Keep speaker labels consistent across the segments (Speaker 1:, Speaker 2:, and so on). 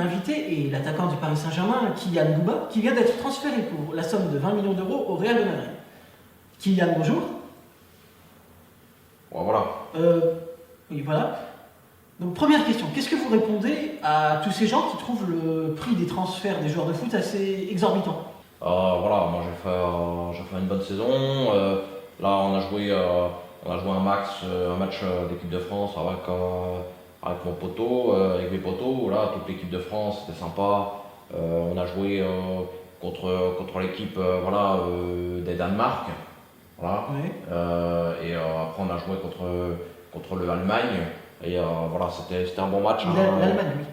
Speaker 1: invité est l'attaquant du Paris Saint-Germain, Kylian Mbappé, qui vient d'être transféré pour la somme de 20 millions d'euros au Real de Madrid. Kylian, bonjour.
Speaker 2: Ouais, voilà.
Speaker 1: Oui, voilà. Donc première question, qu'est-ce que vous répondez à tous ces gens qui trouvent le prix des transferts des joueurs de foot assez exorbitant?
Speaker 2: Voilà, moi j'ai fait une bonne saison. Là, on a joué un match d'équipe de France avec mon poteau, avec mes potos. Là, toute l'équipe de France, c'était sympa. On a joué contre l'équipe des Danemark. Voilà.
Speaker 1: Oui.
Speaker 2: Après, on a joué contre l'Allemagne. Et voilà, c'était un bon match.
Speaker 1: L'Allemagne, oui.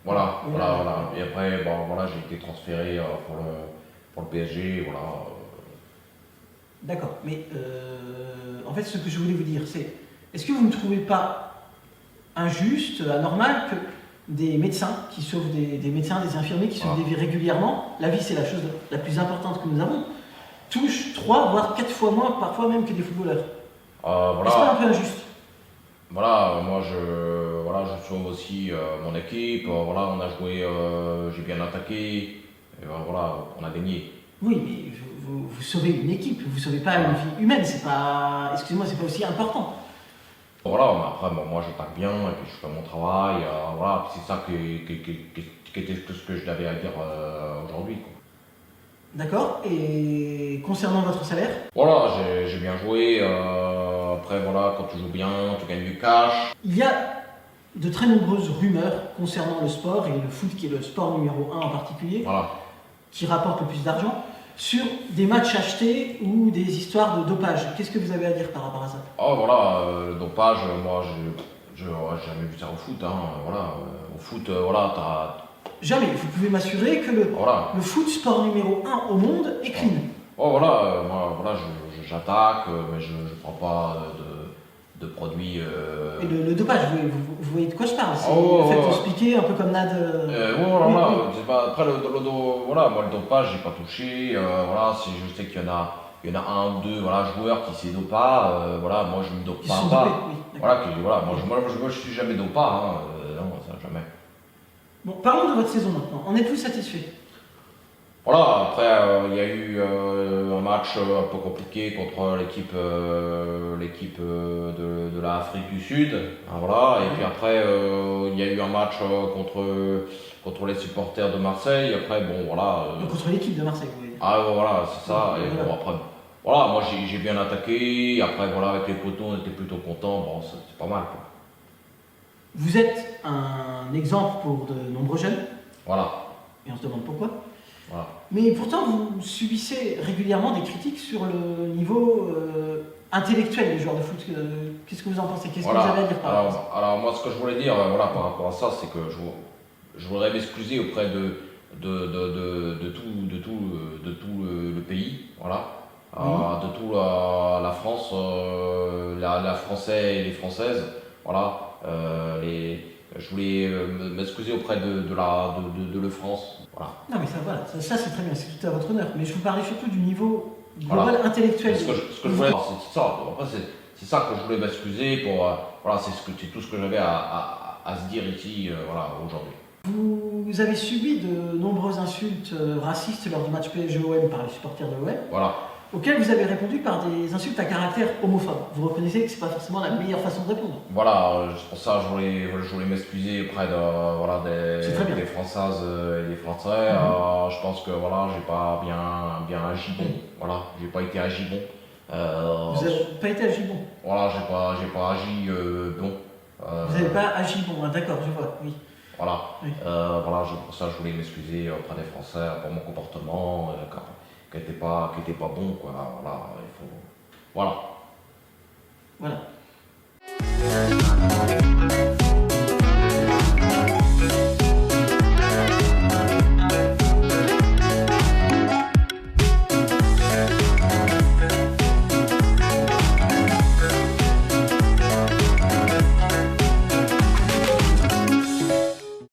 Speaker 2: Voilà,
Speaker 1: Oui,
Speaker 2: voilà. Et après, voilà, j'ai été transféré pour le PSG. Voilà.
Speaker 1: D'accord, mais en fait, ce que je voulais vous dire, c'est est-ce que vous ne trouvez pas injuste, anormal que des médecins qui sauvent des médecins, des infirmiers qui sauvent des vies régulièrement, la vie c'est la chose la plus importante que nous avons, touchent 3 voire 4 fois moins parfois même que des footballeurs?
Speaker 2: Voilà.
Speaker 1: Est-ce pas un peu injuste?
Speaker 2: Voilà, moi je sauve aussi mon équipe. Voilà, on a joué, j'ai bien attaqué. Et voilà, on a gagné.
Speaker 1: Oui, mais vous sauvez une équipe, vous sauvez pas une vie humaine, c'est pas. Excusez-moi, c'est pas aussi important.
Speaker 2: Voilà, mais après, moi j'attaque bien et puis je fais mon travail. Voilà, c'est ça qui était tout ce que je l'avais à dire aujourd'hui, quoi.
Speaker 1: D'accord, et concernant votre salaire?
Speaker 2: Voilà, j'ai bien joué. Après, voilà, quand tu joues bien, tu gagnes du cash.
Speaker 1: Il y a de très nombreuses rumeurs concernant le sport, et le foot qui est le sport numéro 1 en particulier,
Speaker 2: Voilà.
Speaker 1: qui rapporte le plus d'argent, sur des matchs achetés ou des histoires de dopage. Qu'est-ce que vous avez à dire par rapport à ça?
Speaker 2: Oh, voilà, le dopage, moi j'ai jamais vu ça au foot. Voilà, au foot, voilà,
Speaker 1: Jamais. Vous pouvez m'assurer que
Speaker 2: voilà.
Speaker 1: le foot, sport numéro 1 au monde, est clean.
Speaker 2: Oh voilà, moi voilà, j'attaque, mais je prends pas de produits.
Speaker 1: Et le dopage, vous voyez de quoi je parle? C'est
Speaker 2: Oh,
Speaker 1: le fait
Speaker 2: oh,
Speaker 1: d'expliquer un peu comme Nad.
Speaker 2: Voilà,
Speaker 1: Oui.
Speaker 2: c'est pas, après voilà, moi le dopage, j'ai pas touché. Voilà, si je sais qu'il y en a un ou deux, voilà, joueurs qui s'y dopent pas. Voilà, moi je me dope
Speaker 1: Qui sont
Speaker 2: pas.
Speaker 1: dopés, oui. D'accord.
Speaker 2: Voilà, moi je suis jamais dopant. Non, ça jamais.
Speaker 1: Bon, parlons de votre saison maintenant. En êtes-vous satisfait?
Speaker 2: Voilà, après il y a eu un match un peu compliqué contre l'équipe de l'Afrique du Sud. Voilà, et puis après il y a eu un match contre les supporters de Marseille. Après, bon, voilà.
Speaker 1: Contre l'équipe de Marseille, oui.
Speaker 2: Voilà, c'est ça. Et
Speaker 1: Voilà.
Speaker 2: bon, après, voilà, moi j'ai bien attaqué. Après, voilà, avec les poteaux, on était plutôt contents. Bon, c'est pas mal, quoi.
Speaker 1: Vous êtes un exemple pour de nombreux jeunes,
Speaker 2: Voilà,
Speaker 1: et on se demande pourquoi.
Speaker 2: voilà.
Speaker 1: Mais pourtant, vous subissez régulièrement des critiques sur le niveau intellectuel des joueurs de foot. Qu'est-ce que vous en pensez? Qu'est-ce que vous avez à dire par rapport à ça?
Speaker 2: Alors, moi, ce que je voulais dire, voilà, par rapport à ça, c'est que je voudrais m'excuser auprès de tout le pays, voilà, de tout la France, la Français et les Françaises, voilà. Je voulais m'excuser auprès de la France, voilà.
Speaker 1: Non, mais ça c'est très bien, c'est tout à votre honneur. Mais je vous parlais surtout du niveau global intellectuel.
Speaker 2: Ce que je voulais, c'est ça. Après, c'est ça que je voulais m'excuser pour. Voilà, c'est tout ce que j'avais à se dire ici, voilà, aujourd'hui.
Speaker 1: Vous avez subi de nombreuses insultes racistes lors du match PSG-OM par les supporters de l'OM,
Speaker 2: Voilà.
Speaker 1: auxquelles vous avez répondu par des insultes à caractère homophobe. Vous reconnaissez que c'est pas forcément la meilleure façon de répondre.
Speaker 2: Voilà, c'est pour ça que je voulais m'excuser auprès
Speaker 1: C'est très bien.
Speaker 2: des Françaises et des Français. Je pense que voilà, j'ai pas bien agi bon. Voilà, j'ai pas été agi bon.
Speaker 1: Vous n'avez pas été agi bon.
Speaker 2: Voilà, j'ai pas agi bon.
Speaker 1: Vous n'avez pas agi bon, hein, d'accord, je vois, oui.
Speaker 2: Voilà,
Speaker 1: Oui.
Speaker 2: voilà, pour ça je voulais m'excuser auprès des Français pour mon comportement qui était pas bon, quoi. Voilà, il faut. Voilà.
Speaker 1: Voilà.